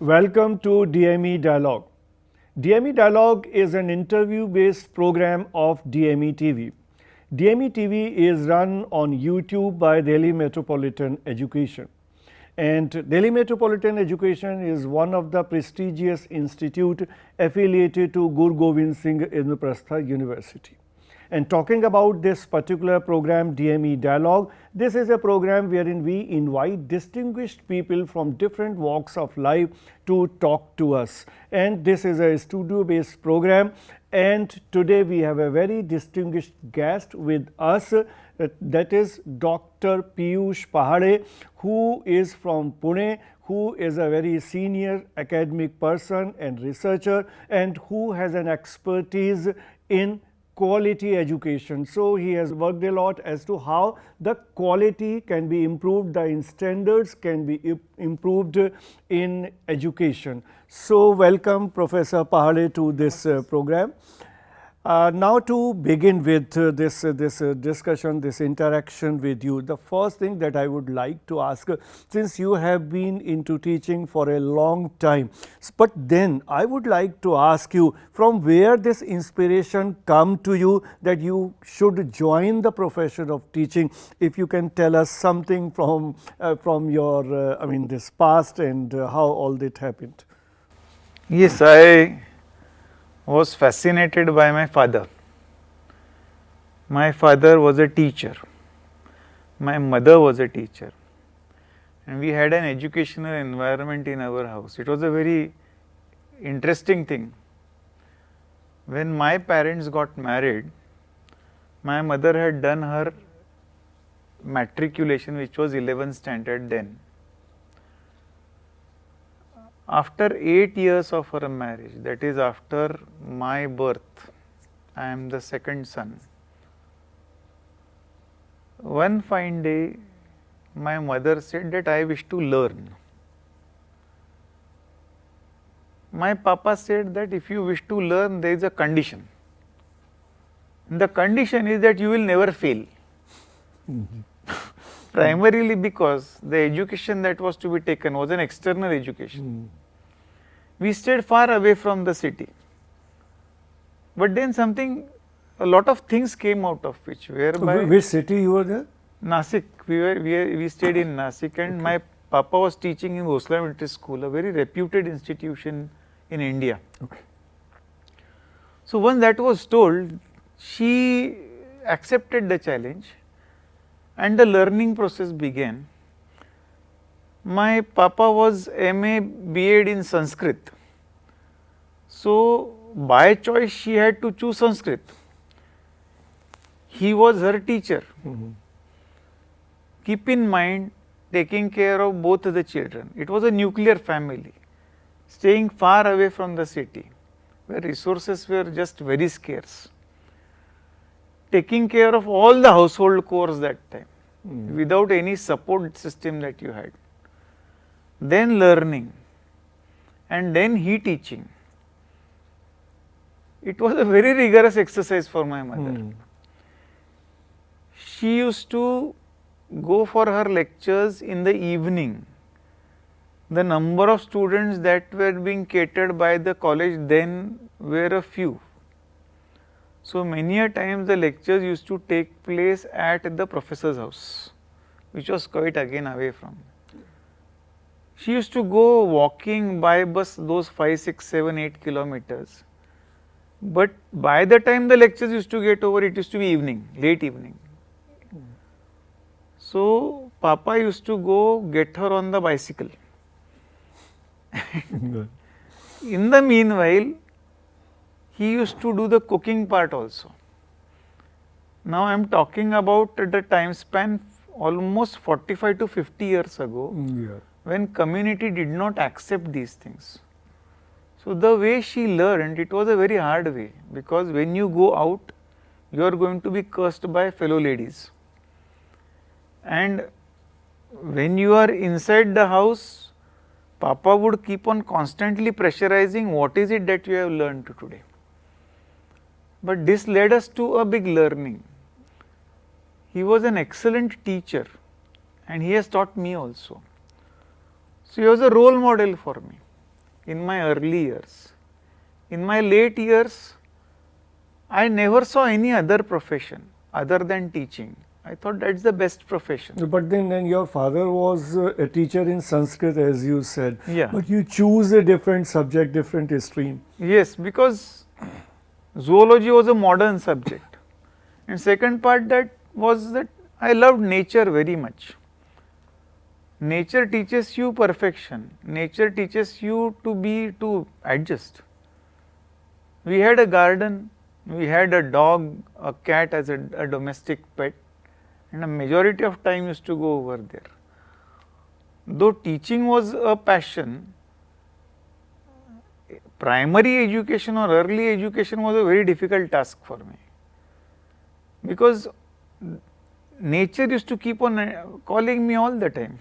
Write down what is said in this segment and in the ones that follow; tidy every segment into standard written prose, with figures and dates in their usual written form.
Welcome to DME Dialogue. DME Dialogue is an interview-based program of DME TV. DME TV is run on YouTube by Delhi Metropolitan Education. And Delhi Metropolitan Education is one of the prestigious institute affiliated to Guru Gobind Singh Indraprastha University. And talking about this particular program, DME Dialogue, this is a program wherein we invite distinguished people from different walks of life to talk to us. And this is a studio-based program. And today we have a very distinguished guest with us, that is Dr. Peeyush Pahade, who is from Pune, who is a very senior academic person and researcher, and who has an expertise in quality education. So he has worked a lot as to how the quality can be improved, the standards can be improved in education. So welcome Professor Pahade to this program. Now to begin with this discussion, this interaction with you, the first thing that I would like to ask, since you have been into teaching for a long time, but then I would like to ask you from where this inspiration come to you that you should join the profession of teaching. If you can tell us something from your this past and how all that happened. Yes, I was fascinated by my father. My father was a teacher. My mother was a teacher. And we had an educational environment in our house. It was a very interesting thing. When my parents got married, my mother had done her matriculation, which was 11th standard then. After 8 years of her marriage, that is after my birth, I am the second son. One fine day, my mother said that I wish to learn. My papa said that if you wish to learn, there is a condition. The condition is that you will never fail. Primarily because the education that was to be taken was an external education. We stayed far away from the city. But then a lot of things came out of whereby... Which city you were there? Nasik. We stayed in Nasik, and my papa was teaching in Bhosla Military School, a very reputed institution in India. Okay. So once that was told, she accepted the challenge. And the learning process began. My papa was MA B.Ed in Sanskrit. So by choice she had to choose Sanskrit. He was her teacher. Keep in mind, taking care of both the children. It was a nuclear family, staying far away from the city, where resources were just very scarce. Taking care of all the household chores that time, without any support system that you had. Then learning, and then he teaching. It was a very rigorous exercise for my mother. She used to go for her lectures in the evening. The number of students that were being catered by the college then were a few. So many a times the lectures used to take place at the professor's house, which was quite again away from. She used to go walking by bus those 5, 6, 7, 8 kilometers. But by the time the lectures used to get over, it used to be evening, late evening. So Papa used to go get her on the bicycle. In the meanwhile, he used to do the cooking part also. Now I am talking about the time span almost 45 to 50 years ago, when community did not accept these things. So the way she learned, it was a very hard way, because when you go out, you are going to be cursed by fellow ladies. And when you are inside the house, Papa would keep on constantly pressurizing, what is it that you have learned today? But this led us to a big learning. He was an excellent teacher, and he has taught me also. So he was a role model for me. in my early years. In my late years, I never saw any other profession other than teaching. I thought that's the best profession. But then your father was a teacher in Sanskrit, as you said. Yeah. But you choose a different subject, different stream. Yes, because zoology was a modern subject. And second part that was that I loved nature very much. Nature teaches you perfection. Nature teaches you to adjust. We had a garden, we had a dog, a cat as a domestic pet, and a majority of time used to go over there. Though teaching was a passion, primary education or early education was a very difficult task for me, because nature used to keep on calling me all the time.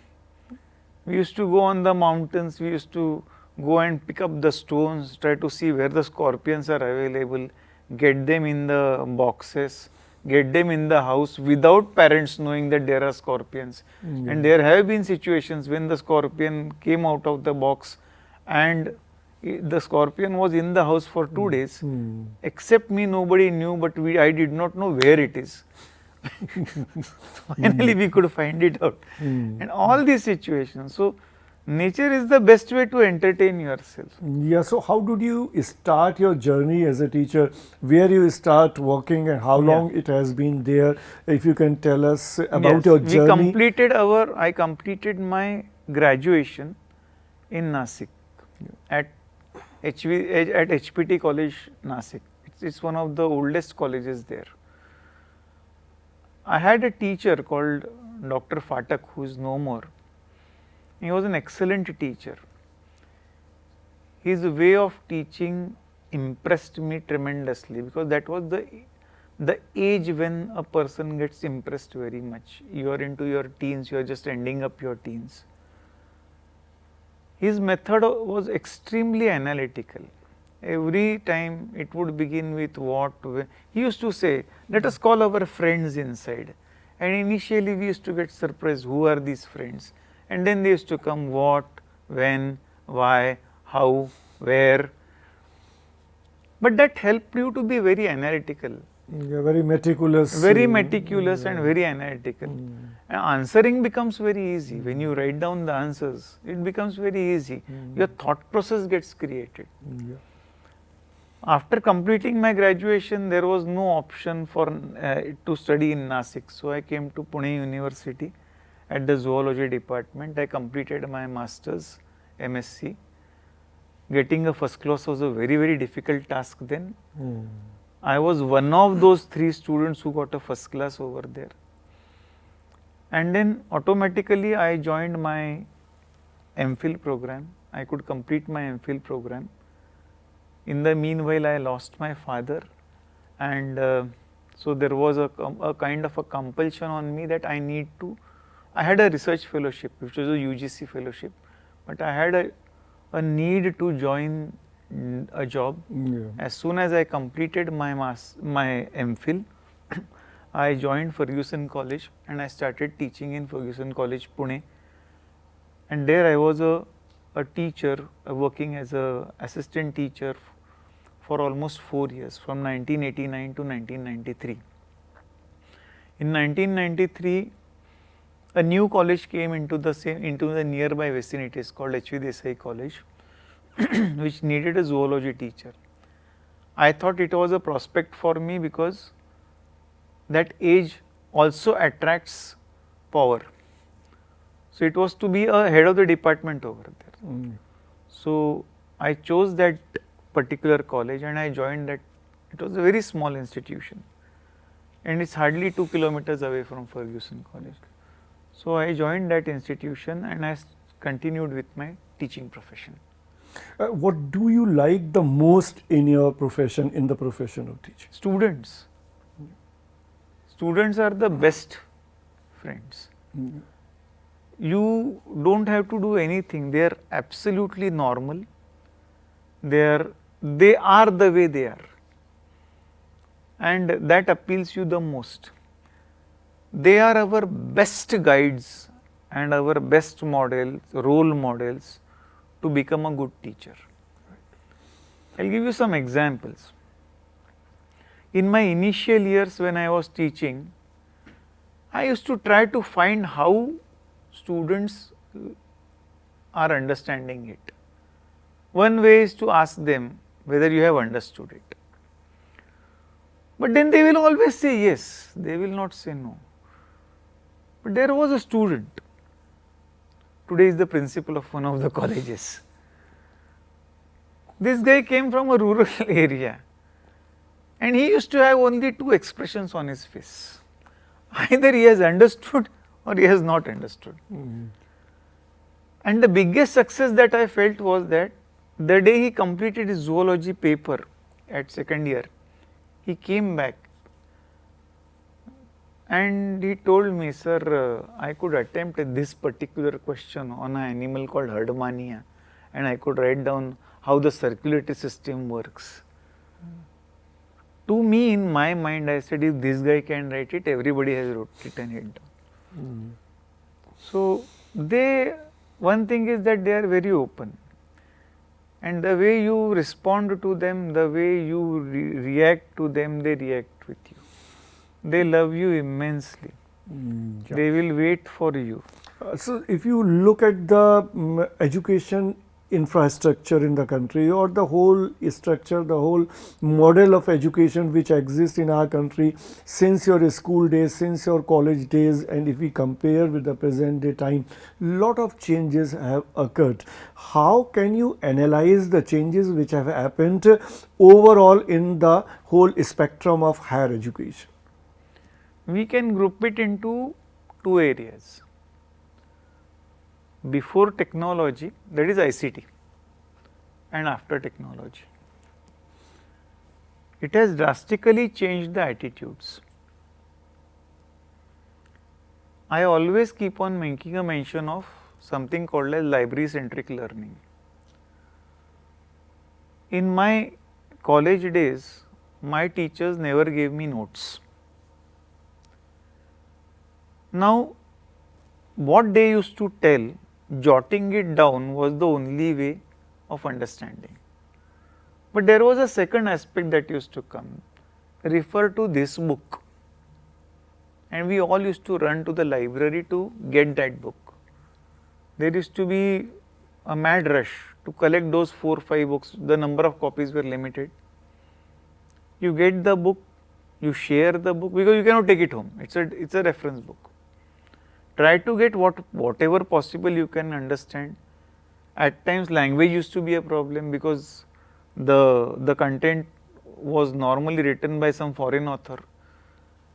We used to go on the mountains, we used to go and pick up the stones, try to see where the scorpions are available, get them in the boxes, get them in the house without parents knowing that there are scorpions. And there have been situations when the scorpion came out of the box and the scorpion was in the house for 2 days. Except me, nobody knew, but I did not know where it is. Finally, we could find it out. And all these situations. So, nature is the best way to entertain yourself. Yeah, so how did you start your journey as a teacher? Where you start working and how long it has been there? If you can tell us about your journey. I completed my graduation in Nasik at HPT College, Nasik. It's one of the oldest colleges there. I had a teacher called Dr. Phatak, who is no more. He was an excellent teacher. His way of teaching impressed me tremendously, because that was the age when a person gets impressed very much. You are into your teens, you are just ending up your teens. His method was extremely analytical. Every time it would begin with what, he used to say, let us call our friends inside. And initially we used to get surprised, who are these friends? And then they used to come, what, when, why, how, where. But that helped you to be very analytical. Yeah, very meticulous. Very meticulous and very analytical. And answering becomes very easy. When you write down the answers, it becomes very easy. Your thought process gets created. After completing my graduation, there was no option for to study in Nasik. So I came to Pune University at the zoology department. I completed my master's, MSc. Getting a first class was a very, very difficult task then. I was one of those 3 students who got a first class over there. And then automatically I joined my MPhil program. I could complete my MPhil program. In the meanwhile, I lost my father, and so there was a kind of a compulsion on me that I had a research fellowship, which was a UGC fellowship, but I had a need to join a job. As soon as I completed my MPhil, I joined Ferguson College and I started teaching in Ferguson College, Pune. And there I was a teacher, working as an assistant teacher for almost 4 years, from 1989 to 1993. In 1993, a new college came into the nearby vicinities called H.V. Desai College, which needed a zoology teacher. I thought it was a prospect for me because that age also attracts power. So it was to be a head of the department over there. So I chose that particular college and I joined that. It was a very small institution and it's hardly 2 kilometers away from Ferguson College. So I joined that institution and I continued with my teaching profession. What do you like the most in your profession, in the profession of teaching? Students. Students are the best friends. You don't have to do anything. They are absolutely normal. They are the way they are. And that appeals you the most. They are our best guides and our best models, role models to become a good teacher. I'll give you some examples. In my initial years when I was teaching, I used to try to find how students are understanding it. One way is to ask them whether you have understood it. But then they will always say yes, they will not say no. But there was a student, today is the principal of one of the colleges. This guy came from a rural area and he used to have only two expressions on his face. Either he has understood or he has not understood. And the biggest success that I felt was that the day he completed his zoology paper at second year, he came back and he told me, sir, I could attempt this particular question on an animal called herdmania and I could write down how the circulatory system works. To me, in my mind, I said, if this guy can write it, everybody has written it down. So, one thing is that they are very open. And the way you respond to them, the way you react to them, they react with you. They love you immensely. They will wait for you. So, if you look at the education infrastructure in the country or the whole structure, the whole model of education which exists in our country since your school days, since your college days, and if we compare with the present day time, lot of changes have occurred. How can you analyze the changes which have happened overall in the whole spectrum of higher education? We can group it into two areas. Before technology, that is ICT, and after technology. It has drastically changed the attitudes. I always keep on making a mention of something called as library centric learning. In my college days, my teachers never gave me notes. Now, what they used to tell, jotting it down was the only way of understanding. But there was a second aspect that used to come, refer to this book. And we all used to run to the library to get that book. There used to be a mad rush to collect those 4 or 5 books. The number of copies were limited. You get the book, you share the book because you cannot take it home. It's a reference book. Try to get whatever possible you can understand. At times language used to be a problem because the content was normally written by some foreign author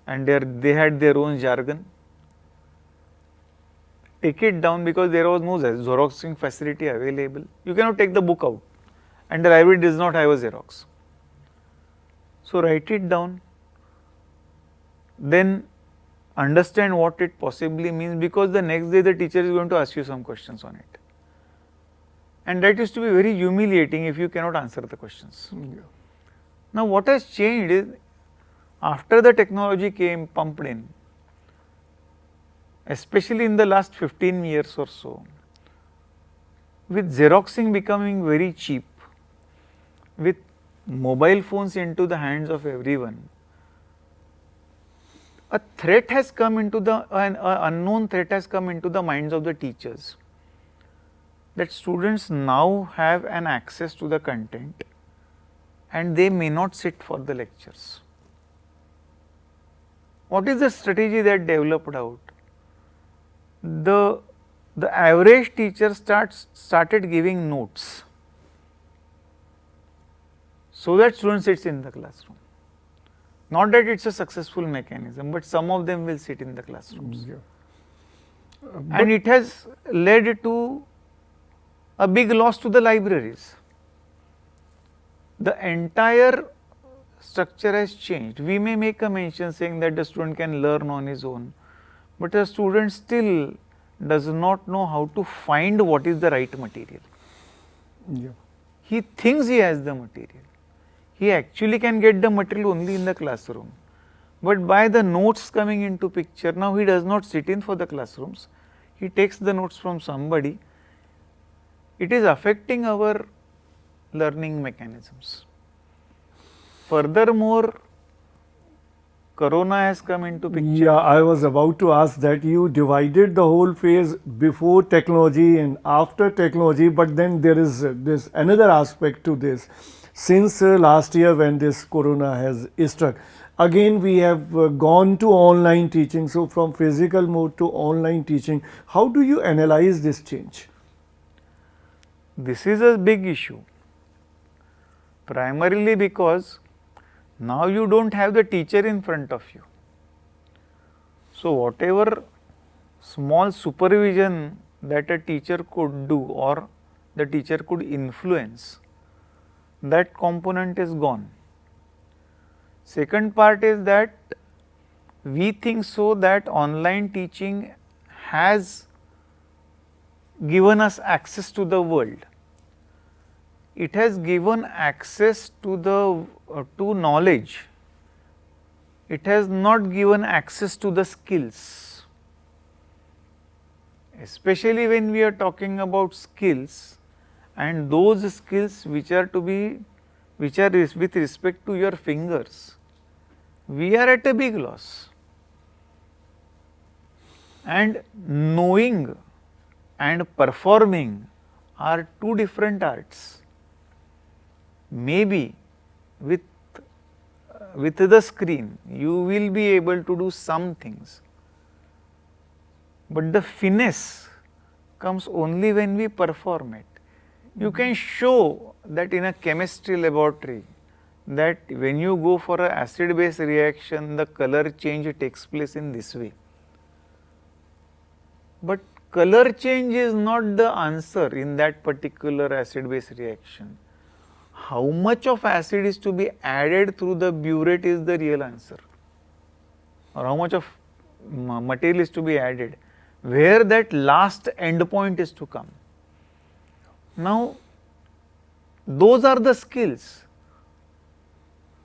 and they had their own jargon. Take it down because there was no Xeroxing facility available. You cannot take the book out and the library does not have a Xerox. So write it down, then understand what it possibly means because the next day the teacher is going to ask you some questions on it. And that used to be very humiliating if you cannot answer the questions. Now what has changed is after the technology came pumped in, especially in the last 15 years or so, with Xeroxing becoming very cheap, with mobile phones into the hands of everyone, an unknown threat has come into the minds of the teachers that students now have an access to the content and they may not sit for the lectures. What is the strategy that developed out? The average teacher started giving notes so that student sits in the classroom. Not that it's a successful mechanism, but some of them will sit in the classrooms. And it has led to a big loss to the libraries. The entire structure has changed. We may make a mention saying that the student can learn on his own, but the student still does not know how to find what is the right material. He thinks he has the material. He actually can get the material only in the classroom. But by the notes coming into picture, now he does not sit in for the classrooms. He takes the notes from somebody. It is affecting our learning mechanisms. Furthermore, Corona has come into picture. Yeah, I was about to ask that you divided the whole phase before technology and after technology, but then there is this another aspect to this. Since last year when this Corona has struck, again we have gone to online teaching. So from physical mode to online teaching, how do you analyze this change? This is a big issue, primarily because now you don't have the teacher in front of you. So whatever small supervision that a teacher could do or the teacher could influence, that component is gone. Second part is that we think so that online teaching has given us access to the world. It has given access to the to knowledge. It has not given access to the skills. Especially when we are talking about skills, and those skills which are with respect to your fingers, we are at a big loss. And knowing and performing are two different arts. Maybe with the screen you will be able to do some things, but the finesse comes only when we perform it. You can show that in a chemistry laboratory that when you go for an acid base reaction, the color change takes place in this way. But color change is not the answer in that particular acid base reaction. How much of acid is to be added through the burette is the real answer, or how much of material is to be added, where that last end point is to come. Now, those are the skills,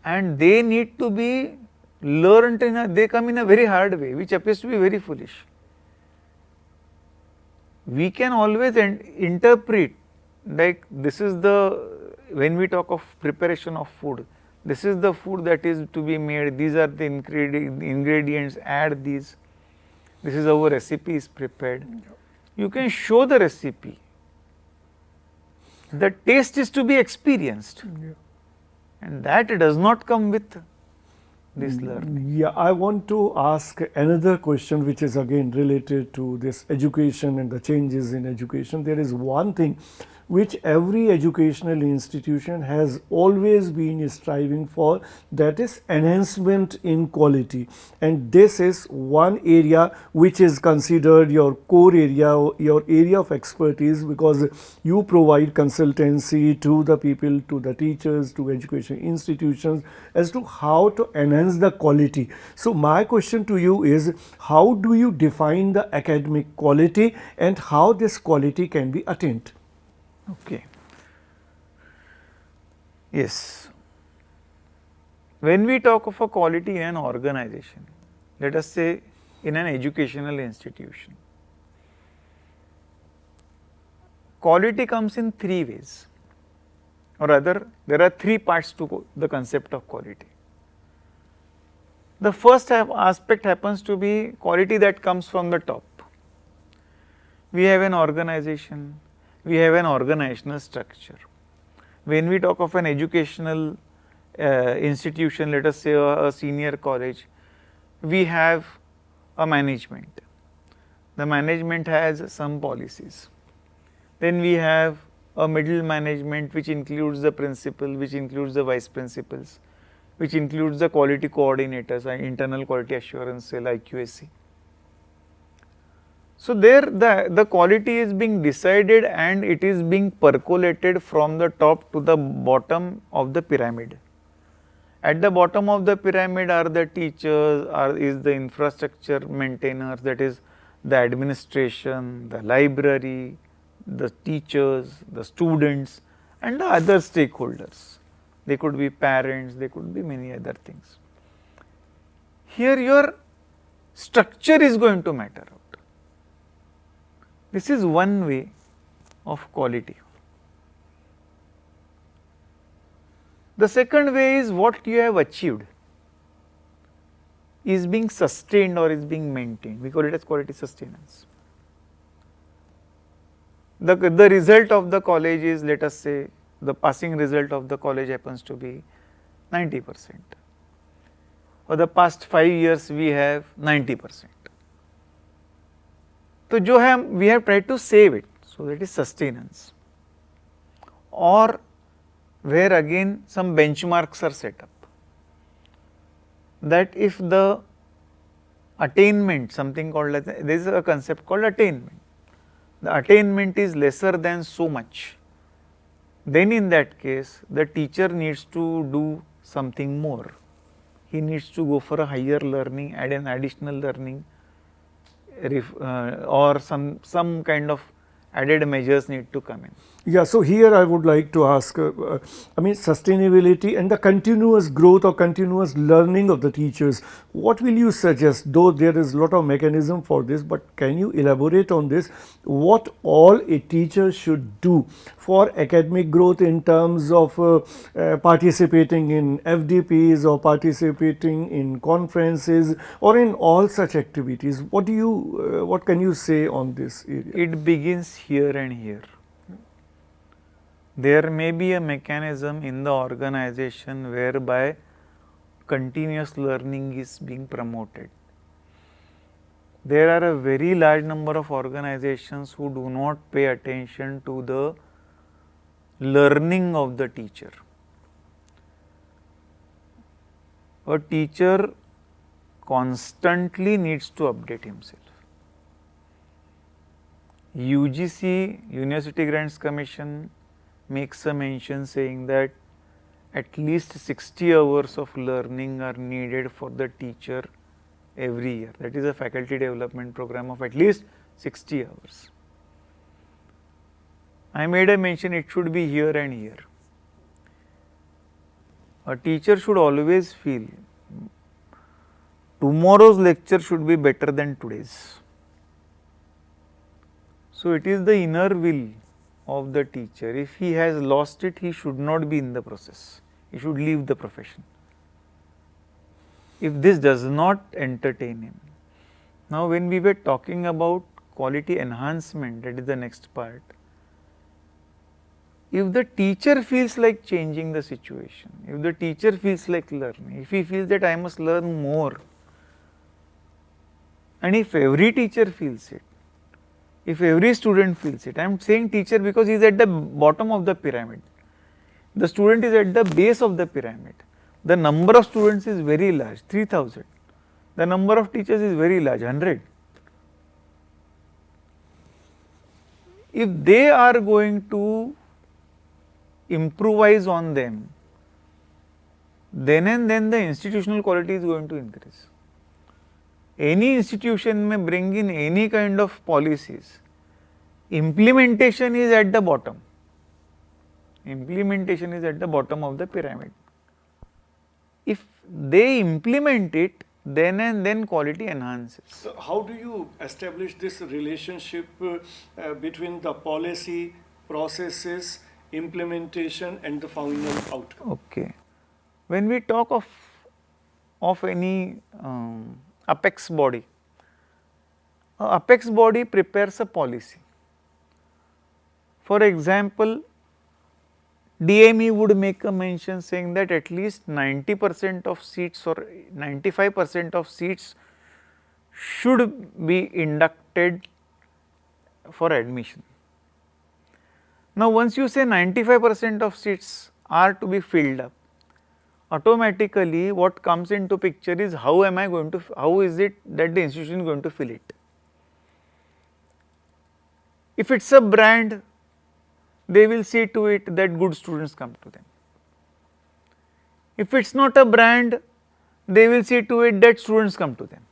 and they need to be learnt they come in a very hard way, which appears to be very foolish. We can always interpret, like this is when we talk of preparation of food, this is the food that is to be made, these are the ingredients, add these, this is how a recipe is prepared. You can show the recipe. The taste is to be experienced, and that does not come with this learning. Yeah, I want to ask another question which is again related to this education and the changes in education. There is one thing which every educational institution has always been striving for, that is enhancement in quality, and this is one area which is considered your core area, your area of expertise, because you provide consultancy to the people, to the teachers, to education institutions as to how to enhance the quality. So my question to you is, how do you define the academic quality and how this quality can be attained? Okay. Yes. When we talk of a quality in an organization, let us say in an educational institution, quality comes in three ways, or rather there are three parts to the concept of quality. The first aspect happens to be quality that comes from the top. We have an organization, we have an organizational structure. When we talk of an educational institution, let us say a senior college, we have a management. The management has some policies. Then we have a middle management which includes the principal, which includes the vice principals, which includes the quality coordinators, internal quality assurance cell, IQAC. So there the quality is being decided and it is being percolated from the top to the bottom of the pyramid. At the bottom of the pyramid are the teachers, is the infrastructure maintainers, that is the administration, the library, the teachers, the students, and the other stakeholders. They could be parents, they could be many other things. Here your structure is going to matter out. This is one way of quality. The second way is what you have achieved is being sustained or is being maintained. We call it as quality sustenance. The result of the college is, let us say, the passing result of the college happens to be 90%. For the past 5 years, we have 90%. So, we have tried to save it, so that is sustenance. Or where again some benchmarks are set up, that if the attainment, something called as, there is a concept called attainment, the attainment is lesser than so much, then in that case the teacher needs to do something more. He needs to go for a higher learning, add an additional learning, or some kind of added measures need to come in. Yeah, so here I would like to ask, I mean, sustainability and the continuous growth or continuous learning of the teachers, what will you suggest? Though there is a lot of mechanism for this, but can you elaborate on this? What all a teacher should do for academic growth in terms of participating in FDPs or participating in conferences or in all such activities? What can you say on this area? It begins here and here. There may be a mechanism in the organization whereby continuous learning is being promoted. There are a very large number of organizations who do not pay attention to the learning of the teacher. A teacher constantly needs to update himself. UGC, University Grants Commission, makes a mention saying that at least 60 hours of learning are needed for the teacher every year. That is a faculty development program of at least 60 hours. I made a mention it should be here and here. A teacher should always feel tomorrow's lecture should be better than today's. So, it is the inner will of the teacher. If he has lost it, he should not be in the process. He should leave the profession. If this does not entertain him. Now, when we were talking about quality enhancement, that is the next part. If the teacher feels like changing the situation, if the teacher feels like learning, if he feels that I must learn more, and if every teacher feels it, if every student feels it, I am saying teacher because he is at the bottom of the pyramid, the student is at the base of the pyramid, the number of students is very large, 3000, the number of teachers is very large, 100. If they are going to improvise on them, then and then the institutional quality is going to increase. Any institution may bring in any kind of policies, implementation is at the bottom. Implementation is at the bottom of the pyramid. If they implement it, then and then quality enhances. So, how do you establish this relationship between the policy, processes, implementation and the final outcome? Okay. When we talk of any apex body, apex body prepares a policy. For example, DME would make a mention saying that at least 90% of seats or 95% of seats should be inducted for admission. Now, once you say 95% of seats are to be filled up, automatically what comes into picture is how is it that the institution is going to fill it. If it is a brand, they will see to it that good students come to them. If it is not a brand, they will see to it that students come to them.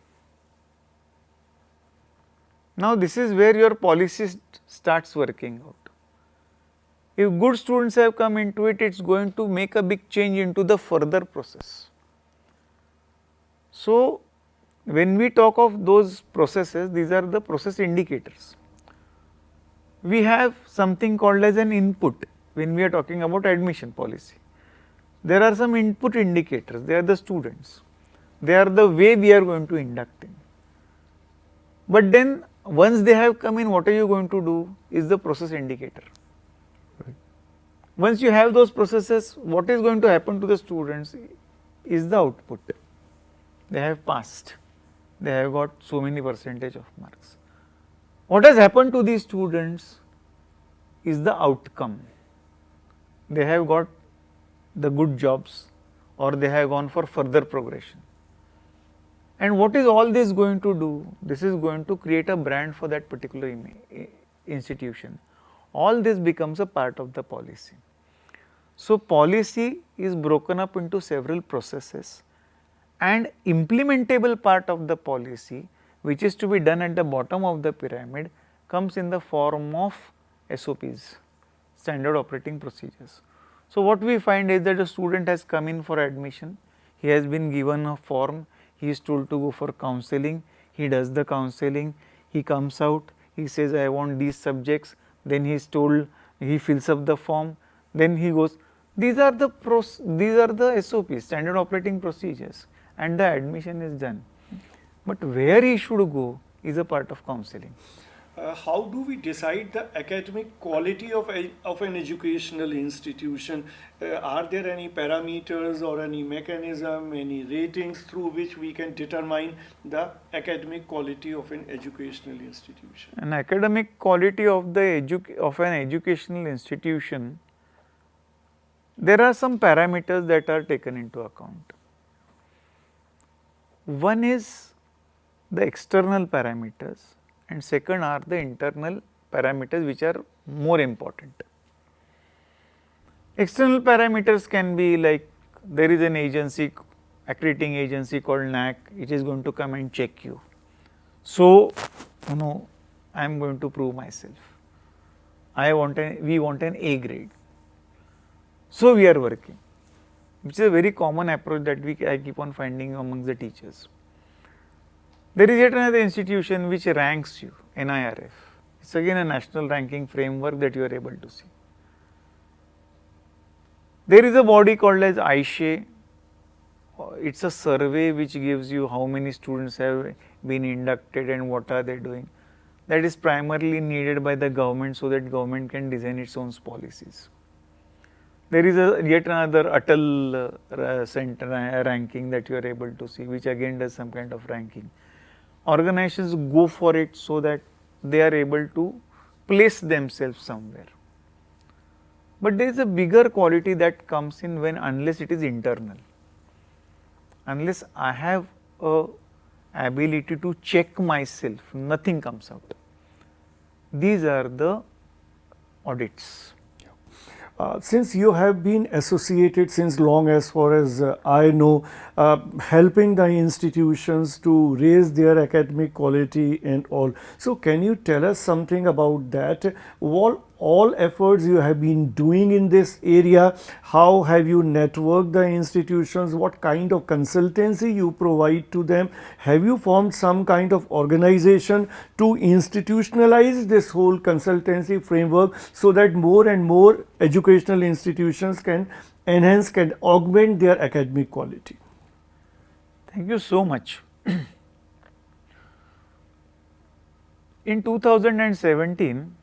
Now, this is where your policy starts working out. If good students have come into it, it is going to make a big change into the further process. So, when we talk of those processes, these are the process indicators. We have something called as an input when we are talking about admission policy. there are some input indicators, they are the students, they are the way we are going to induct in. But then once they have come in, what are you going to do is the process indicator. Right. Once you have those processes, what is going to happen to the students is the output. They have passed, they have got so many percentage of marks. What has happened to these students is the outcome. They have got the good jobs or they have gone for further progression. And what is all this going to do? This is going to create a brand for that particular institution. All this becomes a part of the policy. So, policy is broken up into several processes, and implementable part of the policy, which is to be done at the bottom of the pyramid, comes in the form of SOPs, standard operating procedures. So, what we find is that a student has come in for admission, he has been given a form, he is told to go for counseling, he does the counseling, he comes out, he says I want these subjects, then he is told, he fills up the form, then he goes. These are the SOPs, standard operating procedures, and the admission is done. But where he should go is a part of counseling. How do we decide the academic quality of an educational institution? Are there any parameters or any mechanism, any ratings through which we can determine the academic quality of an educational institution? An academic quality of an educational institution, there are some parameters that are taken into account. One is the external parameters, and second are the internal parameters, which are more important. External parameters can be like, there is an agency, accrediting agency called NAC, it is going to come and check you. So, I am going to prove myself. We want an A grade. So, we are working, which is a very common approach that I keep on finding amongst the teachers. There is yet another institution which ranks you, NIRF. It is again a national ranking framework that you are able to see. There is a body called as ISHE. It is a survey which gives you how many students have been inducted and what are they doing. That is primarily needed by the government so that government can design its own policies. There is yet another Atal center ranking that you are able to see, which again does some kind of ranking. Organizations go for it so that they are able to place themselves somewhere. But there is a bigger quality that comes in unless it is internal. Unless I have a ability to check myself, nothing comes out. These are the audits. Since you have been associated since long, as far as I know, helping the institutions to raise their academic quality and all. So, can you tell us something about that? All efforts you have been doing in this area, how have you networked the institutions, what kind of consultancy you provide to them? Have you formed some kind of organization to institutionalize this whole consultancy framework so that more and more educational institutions can enhance, can augment their academic quality? Thank you so much. In 2017,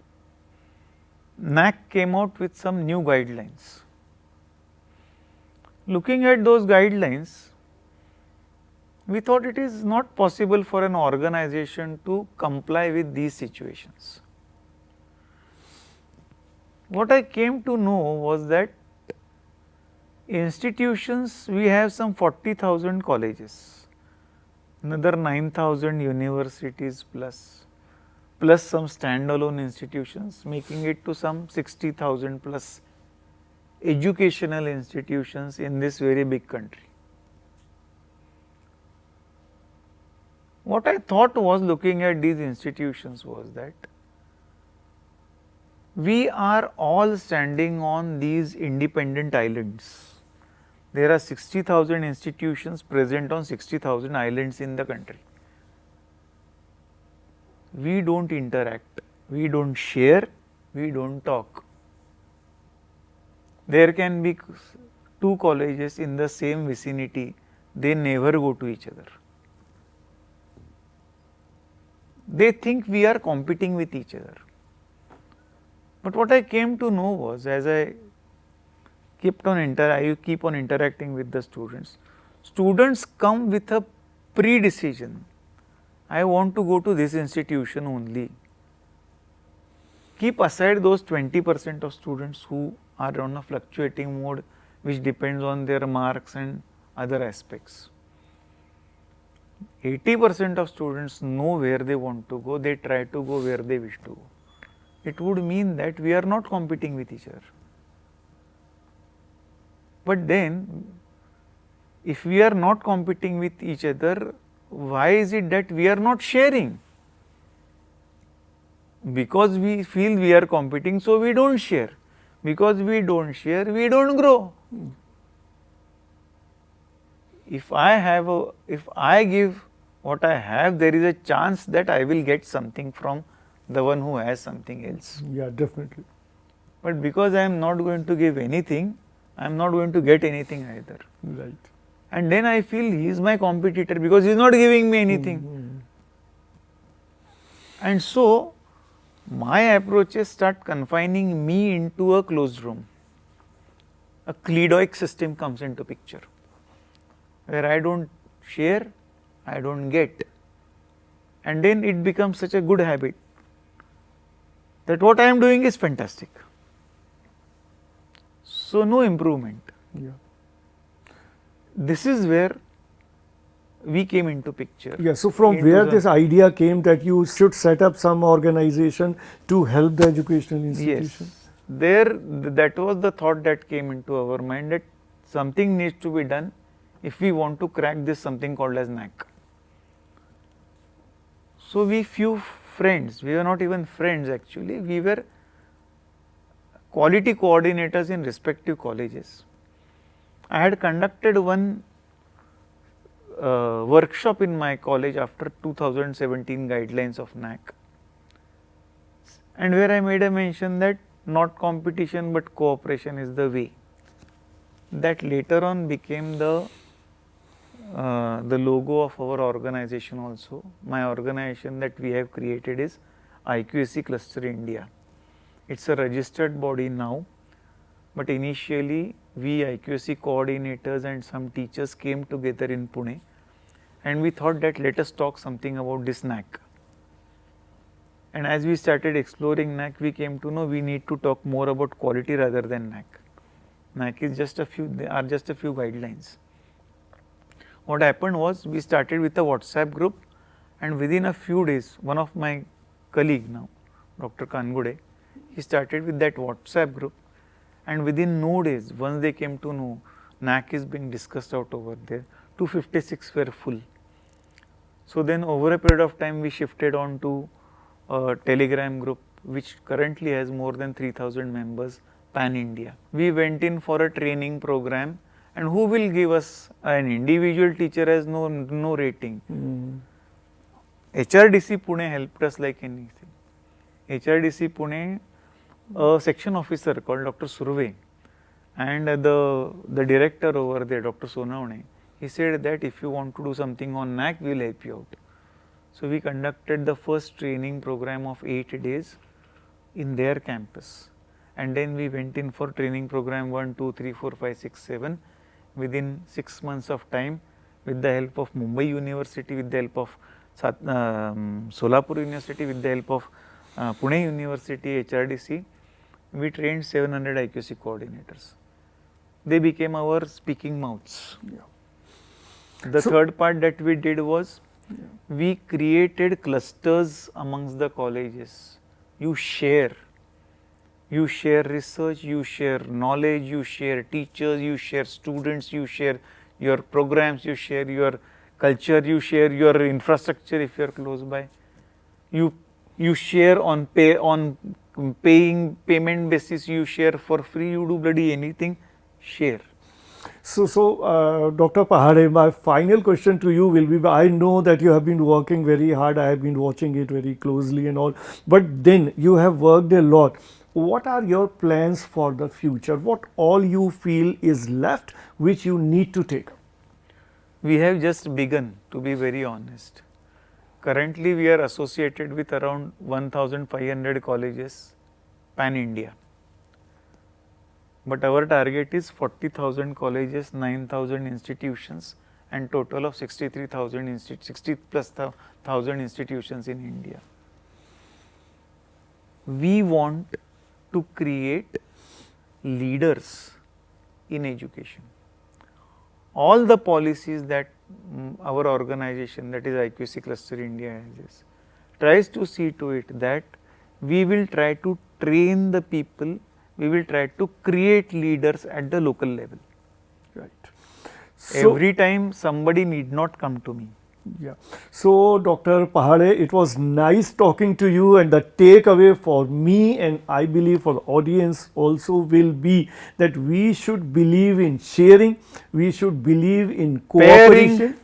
NAC came out with some new guidelines. Looking at those guidelines, we thought it is not possible for an organization to comply with these situations. What I came to know was that institutions, we have some 40,000 colleges, another 9,000 universities plus some standalone institutions, making it to some 60,000 plus educational institutions in this very big country. What I thought was, looking at these institutions, was that we are all standing on these independent islands. There are 60,000 institutions present on 60,000 islands in the country. We do not interact, we do not share, we do not talk. There can be two colleges in the same vicinity, they never go to each other. They think we are competing with each other. But what I came to know was, as I keep on interacting with the students, students come with a pre-decision. I want to go to this institution only. Keep aside those 20% of students who are on a fluctuating mode, which depends on their marks and other aspects. 80% of students know where they want to go, they try to go where they wish to go. It would mean that we are not competing with each other. But then, if we are not competing with each other, why is it that we are not sharing? Because we feel we are competing, so we don't share. Because we don't share, we don't grow. If I give what I have, there is a chance that I will get something from the one who has something else. Yeah, definitely. But because I am not going to give anything, I am not going to get anything either. Right. And then I feel he is my competitor because he is not giving me anything. And so, my approaches start confining me into a closed room. A cleidoic system comes into picture, where I don't share, I don't get. And then it becomes such a good habit that what I am doing is fantastic. So, no improvement. Yeah. This is where we came into picture. Yeah, so from where this idea came that you should set up some organization to help the educational institution? Yes, that was the thought that came into our mind, that something needs to be done if we want to crack this something called as NAC. So, we few friends, we were not even friends actually, we were quality coordinators in respective colleges. I had conducted one workshop in my college after 2017 guidelines of NAC, and where I made a mention that not competition but cooperation is the way. That later on became the logo of our organization also. My organization that we have created is IQAC Cluster India. It's a registered body now, but initially we IQAC coordinators and some teachers came together in Pune, and we thought that let us talk something about this NAC. And as we started exploring NAC, we came to know we need to talk more about quality rather than NAC. NAC is just a few, they are just a few guidelines. What happened was, we started with a WhatsApp group, and within a few days, one of my colleague now, Dr. Kangude, he started with that WhatsApp group, and within no days, once they came to know NAC is being discussed out over there, 256 were full. So then over a period of time, we shifted on to a Telegram group, which currently has more than 3000 members pan India. We went in for a training program, and who will give us? An individual teacher has no rating. HRDC Pune helped us like anything. HRDC Pune, a section officer called Dr. Surve, and the director over there, Dr. Sonavane, he said that if you want to do something on NAC, we will help you out. So, we conducted the first training program of 8 days in their campus, and then we went in for training program 1, 2, 3, 4, 5, 6, 7 within 6 months of time, with the help of Mumbai University, with the help of Solapur University, with the help of Pune University, HRDC. We trained 700 IQAC coordinators. They became our speaking mouths. The third part that we did was, we created clusters amongst the colleges. You share research, you share knowledge, you share teachers, you share students, you share your programs, you share your culture, you share your infrastructure if you are close by. You share on payment basis, you share for free, you do bloody anything, share. So, Dr. Pahade, my final question to you will be, I know that you have been working very hard, I have been watching it very closely and all, but then you have worked a lot. what are your plans for the future? What all you feel is left which you need to take? We have just begun, to be very honest. Currently, we are associated with around 1,500 colleges pan India. But our target is 40,000 colleges, 9,000 institutions, and total of 63,000 60 plus thousand institutions in India. We want to create leaders in education. All the policies that our organization, that is IQC Cluster India, has tries to see to it that we will try to train the people, we will try to create leaders at the local level. Right. So, Every time somebody need not come to me. yeah. So, Dr. Pahade, it was nice talking to you, and the takeaway for me, and I believe for the audience also, will be that we should believe in sharing, we should believe in cooperation.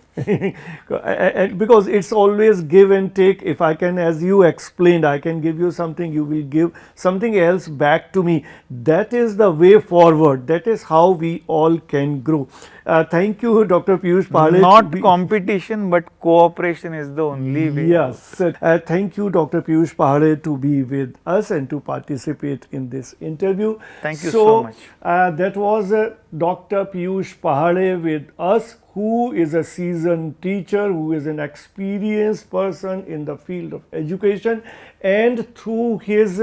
Because it's always give and take. If I can, as you explained, I can give you something, you will give something else back to me. That is the way forward. That is how we all can grow. Thank you, Dr. Peeyush Pahade. Not competition, but cooperation is the only way. Yes. Thank you, Dr. Peeyush Pahade, to be with us and to participate in this interview. Thank you so much. That was Dr. Peeyush Pahade with us, who is a seasoned teacher, who is an experienced person in the field of education, and through his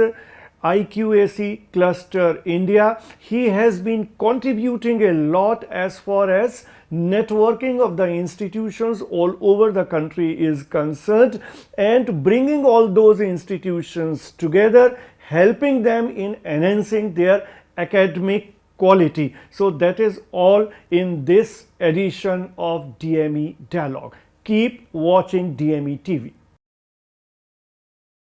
IQAC Cluster India, he has been contributing a lot as far as networking of the institutions all over the country is concerned, and bringing all those institutions together, helping them in enhancing their academic quality. So that is all in this edition of DME Dialogue. Keep watching DME TV.